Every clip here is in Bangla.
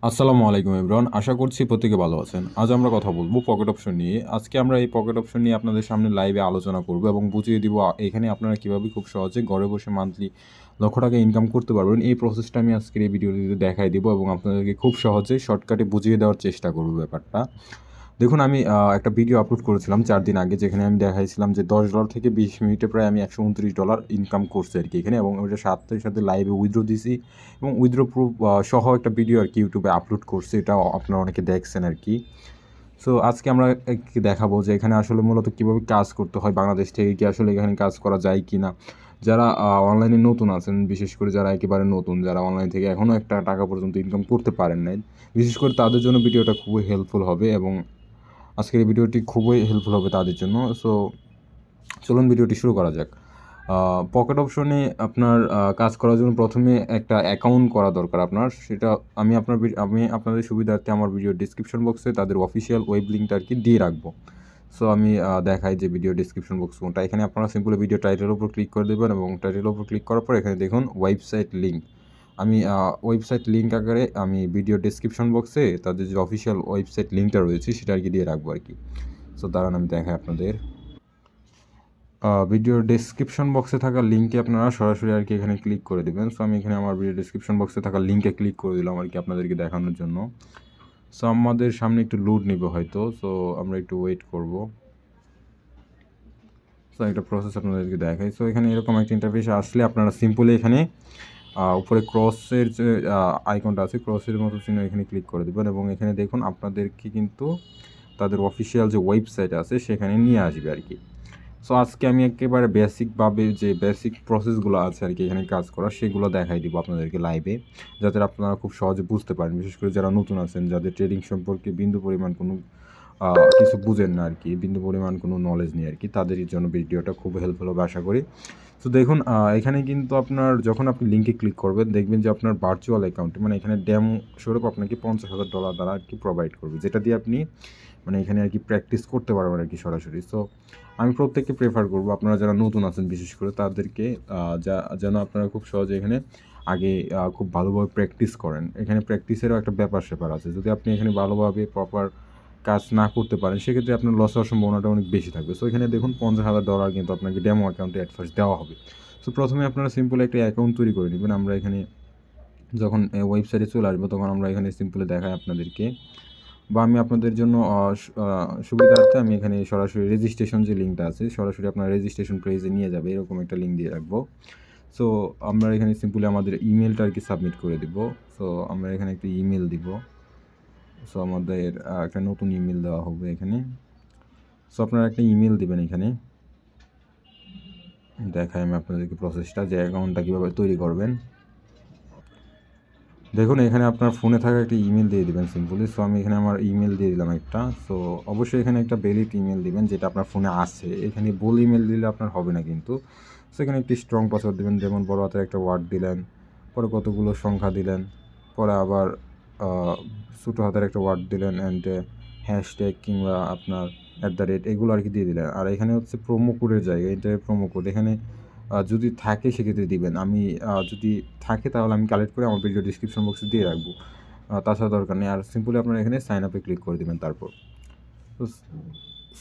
আসসালামু আলাইকুম এভরিওয়ান, আশা করছি প্রত্যেকে ভালো আছেন। আজ আমরা কথা বলবো পকেট অপশন নিয়ে। আজকে আমরা এই পকেট অপশন নিয়ে আপনাদের সামনে লাইভে আলোচনা করব এবং বুঝিয়ে দিব এখানে আপনারা কীভাবে খুব সহজে ঘরে বসে মান্থলি লক্ষ টাকা ইনকাম করতে পারবেন। এই প্রসেসটা আমি আজকের এই ভিডিওটিতে দেখাই দিব এবং আপনাদেরকে খুব সহজে শর্টকাটে বুঝিয়ে দেওয়ার চেষ্টা করব ব্যাপারটা। দেখুন, আমি একটা ভিডিও আপলোড করেছিলাম 4 দিন আগে, যেখানে আমি দেখাইছিলাম যে $10 থেকে 20 মিনিটে প্রায় আমি $129 ইনকাম করছি আর কি এখানে, এবং ওইটার সাথে সাথে লাইভে উইথড্র দিছি এবং উইথড্র প্রুফ সহ একটা ভিডিও আর কি ইউটিউবে আপলোড করছি। এটাও আপনারা অনেকে দেখছেন আর কি। সো আজকে আমরা দেখাবো যে এখানে আসলে মূলত কীভাবে কাজ করতে হয়, বাংলাদেশ থেকে কি আসলে এখানে কাজ করা যায় কি না। যারা অনলাইনে নতুন আছেন, বিশেষ করে যারা একেবারে নতুন, যারা অনলাইন থেকে এখনও একটা টাকা পর্যন্ত ইনকাম করতে পারেন নাই, বিশেষ করে তাদের জন্য ভিডিওটা খুবই হেল্পফুল হবে এবং আজকের এই ভিডিওটি খুবই হেল্পফুল হবে তাদের জন্য। সো চলুন ভিডিওটি শুরু করা যাক। পকেট অপশনে আপনার কাজ করার জন্য প্রথমে একটা অ্যাকাউন্ট করা দরকার আপনার। সেটা আমি আপনাদের সুবিধার্থে আমার ভিডিও ডিসক্রিপশন বক্সে তাদের অফিসিয়াল ওয়েব লিঙ্কটা আর কি দিয়ে রাখবো। সো আমি দেখাই যে ভিডিও ডিসক্রিপশন বক্স কোনটা। এখানে আপনারা সিম্পলি ভিডিও টাইটেলের উপর ক্লিক করে দেবেন এবং টাইটেলের উপর ক্লিক করার পর এখানে দেখুন ওয়েবসাইট লিঙ্ক। আমি ওয়েবসাইট লিঙ্ক আকারে আমি ভিডিও ডেসক্রিপশন বক্সে তাদের যে অফিসিয়াল ওয়েবসাইট লিঙ্কটা রয়েছে সেটা আর কি দিয়ে রাখবো আর কি। সো দাঁড়ান আমি দেখাই আপনাদের। ভিডিওর ডেসক্রিপশন বক্সে থাকা লিঙ্কে আপনারা সরাসরি আর কি এখানে ক্লিক করে দেবেন। সো আমি এখানে আমার ভিডিও ডেসক্রিপশন বক্সে থাকা লিঙ্কে ক্লিক করে দিলাম আর কি আপনাদেরকে দেখানোর জন্য। সো আমাদের সামনে একটু লোড নেবে হয়তো, সো আমরা একটু ওয়েট করব। সো একটা প্রসেস আপনাদেরকে দেখাই। সো এখানে এরকম একটা ইন্টারফেস আসলে আপনারা সিম্পলি এখানে উপরে ক্রসের যে আইকনটা আছে, ক্রসের মতো চিহ্ন, এখানে ক্লিক করে দেবেন এবং এখানে দেখুন আপনাদেরকে কিন্তু তাদের অফিসিয়াল যে ওয়েবসাইট আছে সেখানে নিয়ে আসবে আর কি। সো আজকে আমি একেবারে বেসিকভাবে যে বেসিক প্রসেসগুলো আছে আর কি এখানে কাজ করা, সেগুলো দেখাই দিব আপনাদেরকে লাইভে, যাতে আপনারা খুব সহজে বুঝতে পারেন। বিশেষ করে যারা নতুন আছেন, যাদের ট্রেডিং সম্পর্কে বিন্দু পরিমাণ কোনো কিছু বুঝেন না আর কি, বিন্দু পরিমাণ কোনো নলেজ নেই আর কি, তাদের জন্য ভিডিওটা খুব হেল্পফুল হবে আশা করি। তো দেখুন, এখানে কিন্তু আপনার যখন আপনি লিঙ্কে ক্লিক করবেন দেখবেন যে আপনার ভার্চুয়াল অ্যাকাউন্টে, মানে এখানে ডেমো স্বরূপ আপনাকে $50,000 দ্বারা আর কি প্রোভাইড করবে, যেটা দিয়ে আপনি মানে এখানে আর কি প্র্যাকটিস করতে পারবেন আর কি সরাসরি। সো আমি প্রত্যেককে প্রেফার করব, আপনারা যারা নতুন আছেন বিশেষ করে তাদেরকে যেন আপনারা খুব সহজে এখানে আগে খুব ভালোভাবে প্র্যাকটিস করেন। এখানে প্র্যাকটিসেরও একটা ব্যাপার-স্যাপার আছে। যদি আপনি এখানে ভালোভাবে প্রপার কাজ না করতে পারেন, সেক্ষেত্রে আপনার লস হওয়ার সম্ভাবনাটা অনেক বেশি থাকবে। সো এখানে দেখুন $50,000 কিন্তু আপনাকে ডেমো অ্যাকাউন্টে অ্যাট ফার্স্ট দেওয়া হবে। সো প্রথমে আপনারা সিম্পল একটা অ্যাকাউন্ট তৈরি করে নেবেন। আমরা এখানে যখন ওয়েবসাইটে চলে আসবো তখন আমরা এখানে সিম্পলি দেখাই আপনাদেরকে, বা আমি আপনাদের জন্য সুবিধার্থে আমি এখানে সরাসরি রেজিস্ট্রেশন যে লিঙ্কটা আছে সরাসরি আপনার রেজিস্ট্রেশন পেজে নিয়ে যাবে, এরকম একটা লিঙ্ক দিয়ে রাখবো। সো আমরা এখানে সিম্পলি আমাদের ইমেলটা আর কি সাবমিট করে দিব। সো আমরা এখানে একটা ইমেল দিব। সো আমাদের একটা নতুন ইমেল দেওয়া হবে এখানে। সো আপনারা একটা ইমেল দিবেন এখানে। দেখাই আমি আপনাদেরকে প্রসেসটা, যে অ্যাকাউন্টটা কীভাবে তৈরি করবেন। দেখুন, এখানে আপনার ফোনে থাকা একটা ইমেল দিয়ে দেবেন সিম্পলি। সো আমি এখানে আমার ইমেল দিয়ে দিলাম একটা। সো অবশ্যই এখানে একটা ভ্যালিড ইমেল দিবেন যেটা আপনার ফোনে আছে। এখানে ভুল ইমেল দিলে আপনার হবে না কিন্তু। সো এখানে একটি স্ট্রং পাসওয়ার্ড দেবেন, যেমন বড় হাতের একটা ওয়ার্ড দিলেন, পরে কতগুলো সংখ্যা দিলেন, পরে আবার ছোটো হাতের একটা ওয়ার্ড দিলেন, অ্যান্ড হ্যাশট্যাগ কিংবা আপনার এগুলো আর কি দিয়ে দিলেন। আর এখানে হচ্ছে প্রোমো কোডের জায়গা, এন্টারের প্রোমো কোড এখানে যদি থাকে সেক্ষেত্রে দিবেন। আমি যদি থাকে তাহলে আমি কালেক্ট করে আমার ভিডিও ডিসক্রিপশন বক্সে দিয়ে রাখবো। তাছাড়া দরকার নেই। আর সিম্পলি আপনারা এখানে সাইন আপে ক্লিক করে দেবেন। তারপর তো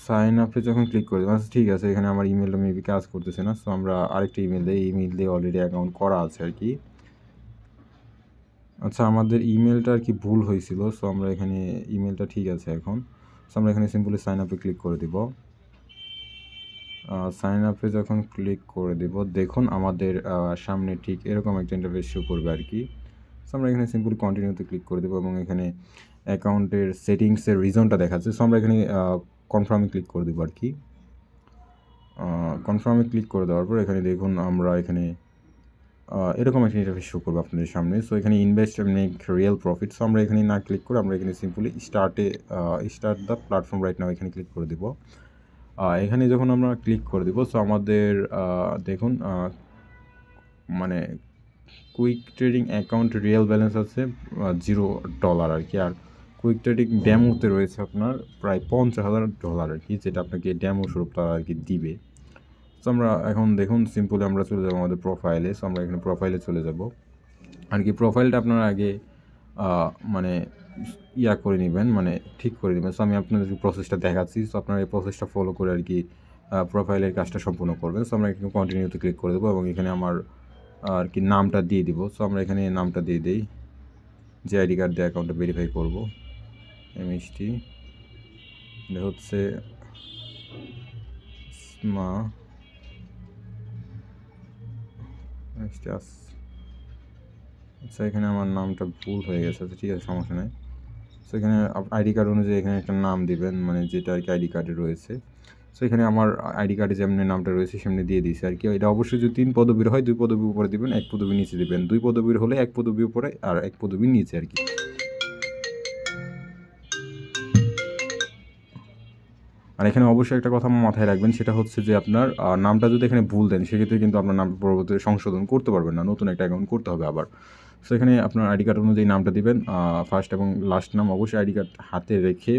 সাইন আপে যখন ক্লিক করে দেবেন, আচ্ছা ঠিক আছে, এখানে আমার ইমেলটা মেবি কাজ করতেছে না। সো আমরা আরেকটা ইমেল দিই, ইমেল দিয়ে অলরেডি অ্যাকাউন্ট করা আছে আর কি। আচ্ছা, আমাদের ইমেলটা আর কি ভুল হয়েছিল। সো আমরা এখানে ইমেলটা ঠিক আছে এখন। সো আমরা এখানে সিম্পলি সাইন আপে ক্লিক করে দিব। সাইন আপে যখন ক্লিক করে দেব দেখুন আমাদের সামনে ঠিক এরকম একটা ইন্টারফেস শো করবে আর কি। সো আমরা এখানে সিম্পলি কন্টিনিউতে ক্লিক করে দেবো এবং এখানে অ্যাকাউন্টের সেটিংসের রিজনটা দেখাচ্ছে। সো আমরা এখানে কনফার্মে ক্লিক করে দেবো আর কি। কনফার্মে ক্লিক করে দেওয়ার পর এখানে দেখুন আমরা এখানে এরকম একটা ইন্টারফেস শো করবো আপনাদের সামনে। সো এখানে invest and make real profit. So আমরা এখানে না ক্লিক করে আমরা এখানে simply start the platform right now এখানে ক্লিক করে দেবো। এখানে যখন আমরা ক্লিক করে দেবো, সো আমাদের দেখুন মানে quick trading account real balance আছে $0 আর কি। আর কুইক ট্রেডিং ড্যামোতে রয়েছে আপনার প্রায় $50,000 আর কি, যেটা আপনাকে ড্যামো স্বরূপ তারা আর কি দিবে। সো আমরা এখন দেখুন সিম্পলি আমরা চলে যাবো আমাদের প্রোফাইলে। সো আমরা এখানে প্রোফাইলে চলে যাব আর কি। প্রোফাইলটা আপনারা আগে মানে করে নেবেন, মানে ঠিক করে নেবেন। সো আমি আপনাদেরকে প্রসেসটা দেখাচ্ছি। সো আপনারা এই প্রসেসটা ফলো করে আর কি প্রোফাইলের কাজটা সম্পূর্ণ করবেন। সো আমরা এখানে কন্টিনিউতে ক্লিক করে দেবো এবং এখানে আমার আর কি নামটা দিয়ে দিব। সো আমরা এখানে নামটা দিয়ে দিই, যে আইডি কার্ড দিয়ে অ্যাকাউন্টটা ভেরিফাই করবো। এমএসটি এটা হচ্ছে স্মা আচ্ছা, এখানে আমার নামটা ভুল হয়ে গেছে। আচ্ছা ঠিক আছে, সমস্যা নেই। সো এখানে আইডি কার্ড অনুযায়ী এখানে একটা নাম দিবেন, মানে যেটা আর কি আইডি কার্ডে রয়েছে। সো এখানে আমার আইডি কার্ডে যেমনি নামটা রয়েছে সেমনি দিয়ে দিয়েছে আর কি। এটা অবশ্যই যদি 3 পদবীর হয় 2 পদবীর উপরে দিবেন, 1 পদবীর নিচে দিবেন। 2 পদবীর হলে 1 পদবীর উপরে আর 1 পদবীর নিচে আর কি। আর এখানে অবশ্যই একটা কথা মাথায় রাখবেন, সেটা হচ্ছে যে আপনার নামটা যদি এখানে ভুল দেন সেক্ষেত্রে কিন্তু আপনার নামটা পরবর্তীতে সংশোধন করতে পারবেন না, নতুন একটা অ্যাকাউন্ট করতে হবে আবার। সো এখানে আপনার আইডি কার্ড অনুযায়ী নামটা দিবেন, ফার্স্ট এবং লাস্ট নাম অবশ্যই আইডি কার্ড হাতে রেখে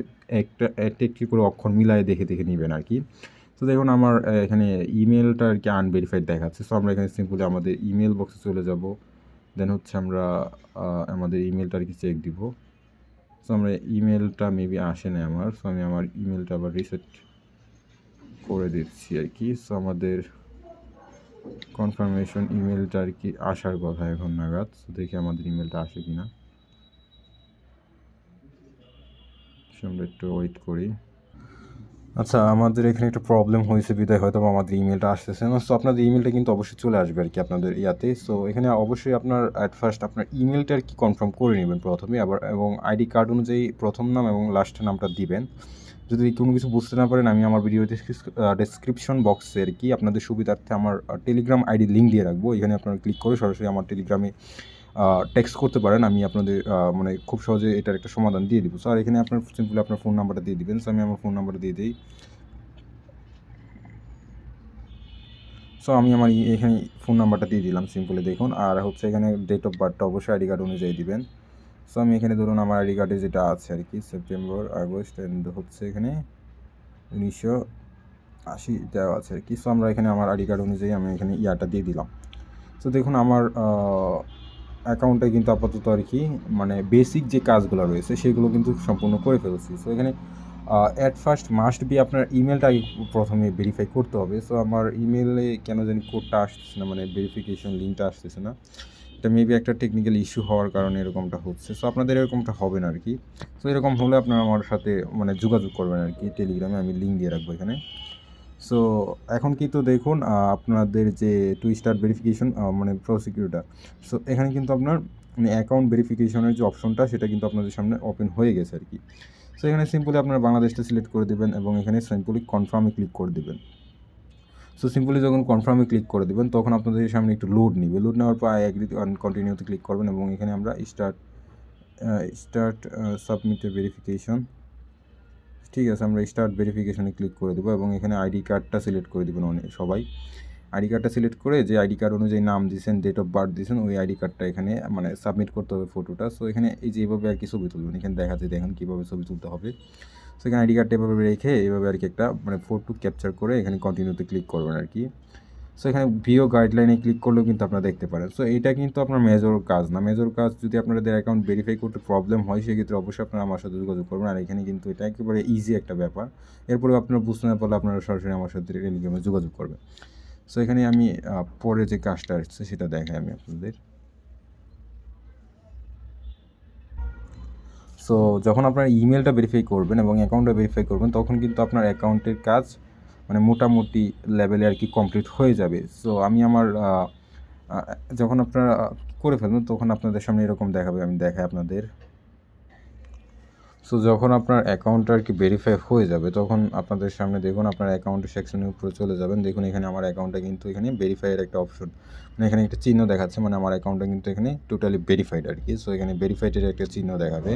একটি করে অক্ষর মিলায়ে দেখে দেখে নেবেন আর কি। তো দেখুন আমার এখানে ইমেলটা আর কি আনভেরিফাইড দেখাচ্ছে। সো আমরা এখানে সিম্পলি আমাদের ইমেল বক্সে চলে যাব, দেন হচ্ছে আমরা আমাদের ইমেলটা আর কি চেক দিব। সো আমরা ইমেলটা মেবি আসে না আমার, সো আমি আমার ইমেলটা আবার রিসেট করে দিচ্ছি আর কি। সো আমাদের কনফার্মেশন ইমেলটা আর কি আসার কথা এখন নাগাদ। সো দেখি আমাদের ইমেলটা আসে কি না। আমরা একটু ওয়েট করি। আচ্ছা, আমাদের এখানে একটা প্রবলেম হয়েছে বিধায় হয়তো আমাদের ইমেলটা আসতেছে না। সো আপনাদের ইমেলটা কিন্তু অবশ্যই চলে আসবে আর কি আপনাদের ইয়াতে। সো এখানে অবশ্যই আপনার অ্যাট ফার্স্ট আপনার ইমেলটা আর কি কনফার্ম করে নেবেন প্রথমে, আবার এবং আইডি কার্ড অনুযায়ী প্রথম নাম এবং লাস্ট নামটা দিবেন। যদি কোনো কিছু বুঝতে না পারেন, আমি আমার ভিডিও ডেসক্রিপশন বক্সে আর কি আপনাদের সুবিধার্থে আমার টেলিগ্রাম আইডি লিঙ্ক দিয়ে রাখবো। এখানে আপনারা ক্লিক করে সরাসরি আমার টেলিগ্রামে টেক্সট করতে পারেন। আমি আপনাদের মানে খুব সহজে এটার একটা সমাধান দিয়ে দিব। সো আর এখানে আপনার সিম্পলি আপনার ফোন নাম্বারটা দিয়ে দিবেন। সো আমি আমার ফোন নাম্বারটা দিয়ে দিই। সো আমি আমার এখানে ফোন নাম্বারটা দিয়ে দিলাম সিম্পলি, দেখুন। আর হচ্ছে এখানে ডেট অফ বার্থটা অবশ্যই আইডি কার্ড অনুযায়ী দিবেন। সো আমি এখানে ধরুন আমার আইডি কার্ডে যেটা আছে আর কি সেপ্টেম্বর, আগস্ট অ্যান্ড হচ্ছে এখানে 1980 দেওয়া আছে আর কি। সো আমরা এখানে আমার আইডি কার্ড অনুযায়ী আমি এখানে ইয়াটা দিয়ে দিলাম। সো দেখুন আমার অ্যাকাউন্টে কিন্তু আপাতত আর কি মানে বেসিক যে কাজগুলো রয়েছে সেগুলো কিন্তু সম্পূর্ণ করে ফেলছি। সো এখানে অ্যাট ফার্স্ট মাস্ট বি আপনার ইমেলটা প্রথমে ভেরিফাই করতে হবে। সো আমার ইমেলে কেন জানি কোডটা আসতেছে না, মানে ভেরিফিকেশন লিঙ্কটা আসতেছে না। এটা মেবি একটা টেকনিক্যাল ইস্যু হওয়ার কারণে এরকমটা হচ্ছে। সো আপনাদের এরকমটা হবে না আর কি। সো এরকম হলে আপনারা আমার সাথে মানে যোগাযোগ করবেন আর কি টেলিগ্রামে, আমি লিঙ্ক দিয়ে রাখবো এখানে। সো এখন কিন্তু দেখুন আপনাদের যে 2 স্টার ভেরিফিকেশন মানে প্রসিকিউরটা, সো এখানে কিন্তু আপনার মানে অ্যাকাউন্ট ভেরিফিকেশনের যে অপশনটা সেটা কিন্তু আপনাদের সামনে ওপেন হয়ে গেছে আর কি। সো এখানে সিম্পলি আপনারা বাংলাদেশটা সিলেক্ট করে দেবেন এবং এখানে সিম্পলি কনফার্মে ক্লিক করে দেবেন। সো সিম্পলি যখন কনফার্মে ক্লিক করে দেবেন তখন আপনাদের সামনে একটু লোড নেবে। লোড নেওয়ার পর আই এগ্রি অন কন্টিনিউতে ক্লিক করবেন এবং এখানে আমরা স্টার্ট সাবমিট ভেরিফিকেশন, ঠিক আছে, আমরা স্টার্ট ভেরিফিকেশনে ক্লিক করে দেবো এবং এখানে আইডি কার্ডটা সিলেক্ট করে দেবেন সবাই। আইডি কার্ডটা সিলেক্ট করে যে আইডি কার্ড অনুযায়ী নাম দিয়েছেন, ডেট অফ বার্থ দিয়েছেন, ওই আইডি কার্ডটা এখানে মানে সাবমিট করতে হবে ফটোটা। সো এখানে এই যে এভাবে আর কি ছবি তুলবেন, এখানে দেখাচ্ছে দেখেন কীভাবে ছবি তুলতে হবে। সো এখানে আইডি কার্ডটা এভাবে রেখে এইভাবে আর কি একটা মানে ফটো ক্যাপচার করে এখানে কন্টিনিউতে ক্লিক করবেন আর কি। সো এখানে ভিও গাইডলাইনে ক্লিক করলেও কিন্তু আপনারা দেখতে পারেন। সো এইটা কিন্তু আপনার মেজর কাজ না। মেজর কাজ যদি আপনাদের অ্যাকাউন্ট ভেরিফাই করতে প্রবলেম হয় সেক্ষেত্রে অবশ্যই আপনারা আমার সাথে যোগাযোগ করবেন। আর এখানে কিন্তু এটা একেবারে ইজি একটা ব্যাপার। এরপরেও আপনারা বুঝতে না পারলে আপনারা সরাসরি আমার সাথে টেলিগ্রামে যোগাযোগ করবেন। সো এখানে আমি পরে যে কাজটা আসছে সেটা দেখাই আমি আপনাদের। সো যখন আপনার ইমেলটা ভেরিফাই করবেন এবং অ্যাকাউন্টটা ভেরিফাই করবেন তখন কিন্তু আপনার অ্যাকাউন্টের কাজ মানে মোটামুটি লেভেলে আর কি কমপ্লিট হয়ে যাবে। সো আমি আমার যখন আপনারা করে ফেলবেন তখন আপনাদের সামনে এরকম দেখাবে, আমি দেখাই আপনাদের। সো যখন আপনার অ্যাকাউন্টটা আর কি ভেরিফাই হয়ে যাবে তখন আপনাদের সামনে দেখুন আপনার অ্যাকাউন্টের সেকশনের উপরে চলে যাবেন। দেখুন এখানে আমার অ্যাকাউন্টটা কিন্তু এখানে ভেরিফাইয়ের একটা অপশন, মানে এখানে একটা চিহ্ন দেখাচ্ছে, মানে আমার অ্যাকাউন্টটা কিন্তু এখানে টোটালি ভেরিফাইড আর কি। সো এখানে ভেরিফাইডের একটা চিহ্ন দেখাবে।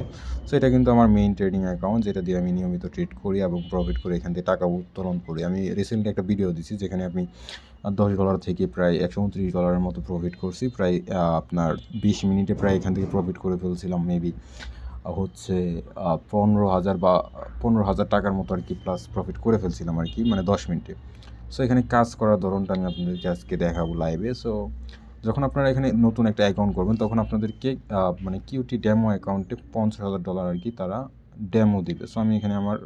সো এটা কিন্তু আমার মেইন ট্রেডিং অ্যাকাউন্ট, যেটা দিয়ে আমি নিয়মিত ট্রেড করি এবং প্রফিট করে এখান থেকে টাকা উত্তোলন করি। আমি রিসেন্টলি একটা ভিডিও দিচ্ছি যেখানে আমি $10 থেকে প্রায় $129 মতো প্রফিট করছি। প্রায় আপনার 20 মিনিটে প্রায় এখান থেকে প্রফিট করে ফেলছিলাম মেবি হচ্ছে 15,000 বা 15,000 টাকার মতো আর কি প্লাস প্রফিট করে ফেলছিলাম আর কি, মানে 10 মিনিটে। সো এখানে কাজ করার ধরনটা আমি আপনাদেরকে আজকে দেখাবো লাইভে। সো যখন আপনারা এখানে নতুন একটা অ্যাকাউন্ট করবেন তখন আপনাদেরকে মানে কিউটি ডেমো অ্যাকাউন্টে $50,000 আর কি তারা ডেমো দিবে। সো আমি এখানে আমার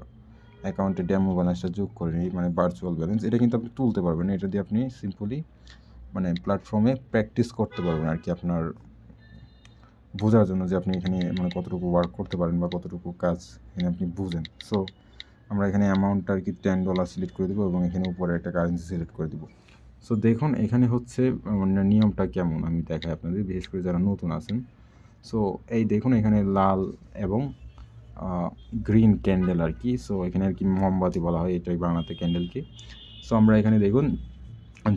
অ্যাকাউন্টে ডেমো ব্যালেন্সটা যোগ করে নিই, মানে ভার্চুয়াল ব্যালেন্স। এটা কিন্তু আপনি তুলতে পারবেন, এটা দিয়ে আপনি সিম্পলি মানে প্ল্যাটফর্মে প্র্যাকটিস করতে পারবেন আর কি, আপনার বোঝার জন্য যে আপনি এখানে মানে কতটুকু ওয়ার্ক করতে পারেন বা কতটুকু কাজ এখানে আপনি বুঝেন। সো আমরা এখানে অ্যামাউন্টটা আর কি $10 সিলেক্ট করে দেবো এবং এখানে উপরে একটা কারেন্সি সিলেক্ট করে দেবো। সো দেখুন এখানে হচ্ছে মানে নিয়মটা কেমন আমি দেখাই আপনাদের, বিশেষ করে যারা নতুন আছেন। সো এই দেখুন এখানে লাল এবং গ্রিন ক্যান্ডেল আর কি। সো এখানে আর কি মোমবাতি বলা হয়, এটাই বাংলাতে ক্যান্ডেলকে। সো আমরা এখানে দেখুন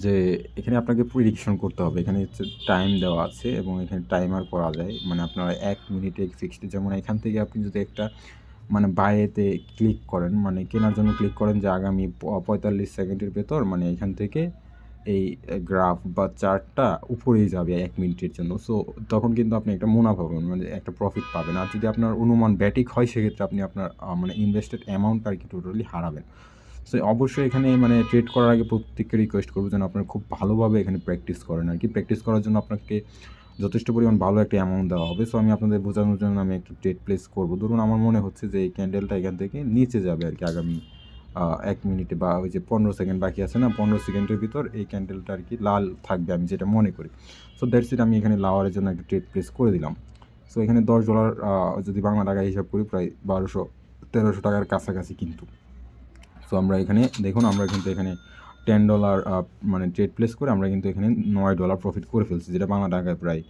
যে এখানে আপনাকে প্রিডিকশন করতে হবে। এখানে হচ্ছে টাইম দেওয়া আছে এবং এখানে টাইমার করা যায়, মানে আপনারা 1 মিনিটে ফিক্সড, যেমন এখান থেকে আপনি যদি একটা মানে বাইরেতে ক্লিক করেন, মানে কেনার জন্য ক্লিক করেন যে আগামী 45 সেকেন্ডের ভেতর মানে এখান থেকে এই গ্রাফ বা চার্টটা উপরেই যাবে 1 মিনিটের জন্য। সো তখন কিন্তু আপনি একটা মুনাফা পাবেন, মানে একটা প্রফিট পাবেন। আর যদি আপনার অনুমান ব্যাটিক হয় সেক্ষেত্রে আপনি আপনার মানে ইনভেস্টেড অ্যামাউন্টটা আর কি টোটালি হারাবেন। সো অবশ্যই এখানে মানে ট্রেড করার আগে প্রত্যেককে রিকোয়েস্ট করবো যেন আপনারা খুব ভালোভাবে এখানে প্র্যাকটিস করেন আর কি। প্র্যাকটিস করার জন্য আপনাকে যথেষ্ট পরিমাণ ভালো একটা অ্যামাউন্ট দেওয়া হবে। সো আমি আপনাদের বোঝানোর জন্য আমি একটা ট্রেড প্লেস করবো। ধরুন আমার মনে হচ্ছে যে এই ক্যান্ডেলটা এখান থেকে নিচে যাবে আর কি আগামী 1 মিনিটে, বা ওই যে 15 সেকেন্ড বাকি আছে না, 15 সেকেন্ডের ভিতর এই ক্যান্ডেলটা আর কি লাল থাকবে আমি যেটা মনে করি। সো দ্যাটস ইট, আমি এখানে লাওয়ারের জন্য একটা ট্রেড প্লেস করে দিলাম। সো এখানে $10 যদি বাংলা টাকা হিসাব করি প্রায় 1200-1300 টাকার কাছাকাছি কিন্তু। সো আমরা এখানে দেখুন আমরা কিন্তু এখানে $10 মানে ট্রেড প্লেস করে আমরা কিন্তু এখানে $9 প্রফিট করে ফেলছি, যেটা বাংলা টাকায় প্রায়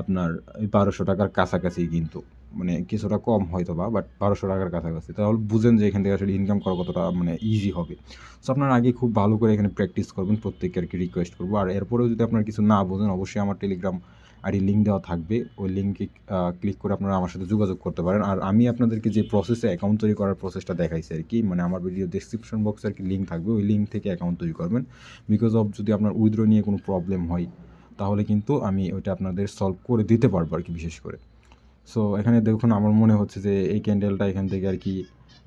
আপনার 1200 টাকার কাছাকাছি কিন্তু, মানে কিছুটা কম হয়তো বা, বাট 1200 টাকার কাছাকাছি। তাহলে বুঝেন যে এখান থেকে আসলে ইনকাম করা কতটা মানে ইজি হবে। সো আপনারা আগে খুব ভালো করে এখানে প্র্যাকটিস করবেন, প্রত্যেককে আর কি রিকোয়েস্ট করবো। আর এরপরেও যদি আপনারা কিছু না বোঝেন অবশ্যই আমার টেলিগ্রাম আইডি লিঙ্ক দেওয়া থাকবে, ওই লিঙ্কে ক্লিক করে আপনারা আমার সাথে যোগাযোগ করতে পারেন। আর আমি আপনাদেরকে যে প্রসেসে অ্যাকাউন্ট তৈরি করার প্রসেসটা দেখাইছি আর কি, মানে আমার ভিডিও ডেসক্রিপশন বক্সে আর কি লিঙ্ক থাকবে, ওই লিঙ্ক থেকে অ্যাকাউন্ট তৈরি করবেন। বিকজ অফ যদি আপনার উইথড্র নিয়ে কোনো প্রবলেম হয় তাহলে কিন্তু আমি ওইটা আপনাদের সলভ করে দিতে পারবো আর কি, বিশেষ করে। সো এখানে দেখুন আমার মনে হচ্ছে যে এই ক্যান্ডেলটা এখান থেকে আর কি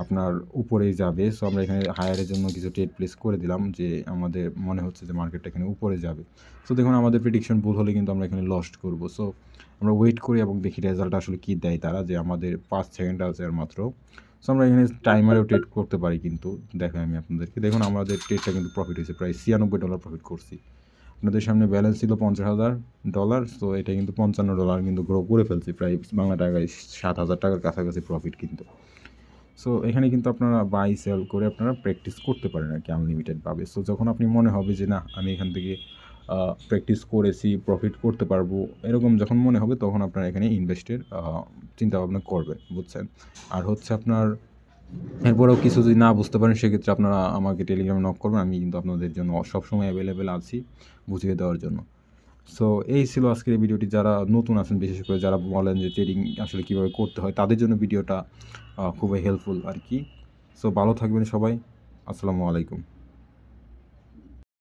আপনার উপরেই যাবে। সো আমরা এখানে হায়ারের জন্য কিছু ট্রেড প্লেস করে দিলাম যে আমাদের মনে হচ্ছে যে মার্কেটটা এখানে উপরে যাবে। সো দেখুন আমাদের প্রেডিকশন ভুল হলে কিন্তু আমরা এখানে লস্ট করব। সো আমরা ওয়েট করি এবং দেখি রেজাল্ট আসলে কী দেয় তারা, যে আমাদের 5 সেকেন্ড আছে আর মাত্র। সো আমরা এখানে টাইমারেও ট্রেড করতে পারি কিন্তু, দেখাই আমি আপনাদেরকে। দেখুন আমাদের ট্রেডটা কিন্তু প্রফিট হয়েছে, প্রায় $96 প্রফিট করছি। আপনাদের সামনে ব্যালেন্স ছিল $50,000। সো এটা কিন্তু $55 কিন্তু গ্রো করে ফেলছি, প্রায় বাংলা টাকায় 7,000 টাকার কাছাকাছি প্রফিট কিন্তু। সো এখানে কিন্তু আপনারা বাই সেল করে আপনারা প্র্যাকটিস করতে পারেন আর কি আনলিমিটেডভাবে। সো যখন আপনি মনে হবে যে না আমি এখান থেকে প্র্যাকটিস করেছি, প্রফিট করতে পারবো, এরকম যখন মনে হবে তখন আপনারা এখানে ইনভেস্টের চিন্তাভাবনা করবেন, বুঝছেন? আর হচ্ছে আপনার এরপরেও কিছু যদি না বুঝতে পারেন সেক্ষেত্রে আপনারা আমাকে টেলিগ্রামে নক করবেন, আমি কিন্তু আপনাদের জন্য সবসময় অ্যাভেলেবেল আছি বুঝিয়ে দেওয়ার জন্য। সো এই ছিল আজকের এই ভিডিওটি। যারা নতুন আছেন, বিশেষ করে যারা বলেন যে ট্রেডিং আসলে কীভাবে করতে হয়, তাদের জন্য ভিডিওটা খুবই হেল্পফুল আর কি। সো ভালো থাকবেন সবাই। আসসালামু আলাইকুম।